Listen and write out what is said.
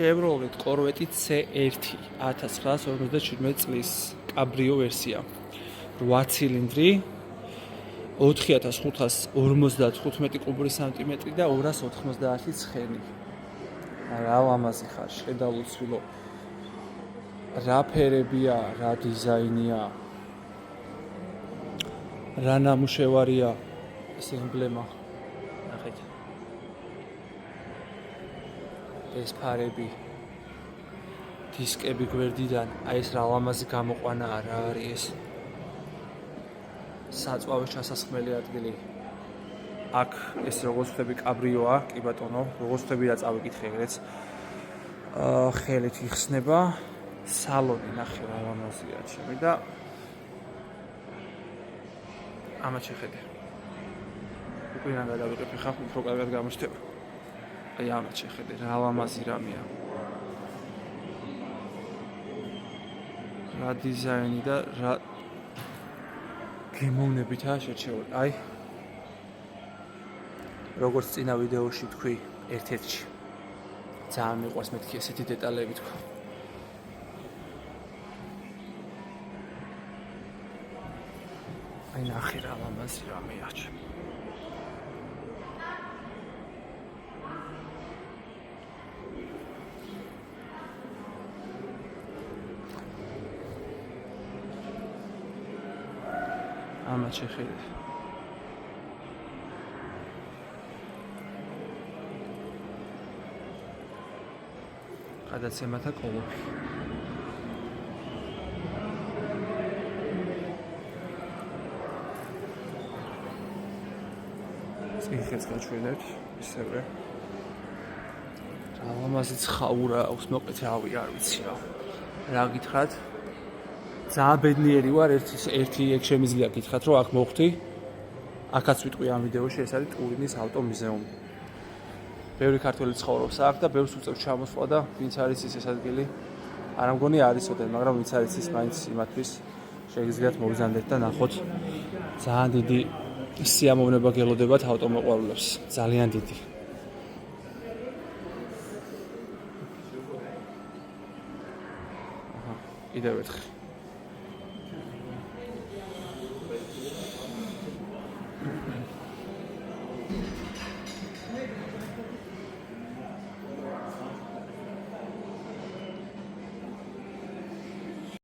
Chevrolet Corvette C1 1957 წლის კაბრიო ვერსია 8 ცილინდრი 4555 კუბური სანტიმეტრი და 290 ცხენი. რა ლამაზი ხარ, შედავუცვილო. რა ფერებია, რა დიზაინია. რა ნამუშევარია ეს ემბლემა. ნახეთ. ეს ფარები დისკები გვერდიდან, აი ეს რა ლამაზი გამოყვანაა, რა არის ეს? საწვავის ჩასასხმელი ადგილი. აქ ეს როგორც ხდები კაბრიოა, კი ბატონო, როგორც ხდები და წავიკითხე ეგრეც. ხელით იხსნება. სალონი ნახე რა ლამაზია ჩემი და ამათ შეხედე. უკან გადავიყებ ხა უფრო კარგად გამოჩნდება. აი ამათ შეხედე რა ლამაზი რამეა. რა დიზაინი და რა გემოვნებითაა შეჩეული. აი როგორც წინა ვიდეოში თქვი, ერთ-ერთში ძალიან მიყვარს მეთქი ესეთი დეტალები თქვა. აი ნახე რა ლამაზი რამეა ჩემი. ამათ შეხედე. გადაცემათა კოლოფი. წინხეთს გაჩვენებთ, ისევე. რა ლამაზი ცხაურა აქვს, მოკლედ რავი, არ ვიცი რა. რა გითხრათ? ძალიან ბედნიერი ვარ, ერთი ეგ შემიძლია გითხრათ, რომ აქ მოხვდი. აქაც ვიტყვი ამ ვიდეოში, ეს არის ტურინის ავტომუზეუმი. ბევრი ქართველი ცხოვრობს აქ და ბევრს უწევს ჩამოსვლა და ვინც არის ის ადგილი. არ მგონი არისოდენ, მაგრამ ვინც არის ის მაინც იმათთვის შეგიძლიათ მოვიზანდეთ და ნახოთ. ძალიან დიდი სიამოვნება გელოდებათ ავტომოყვარულებს. ძალიან დიდი. კიდევ ერთხელ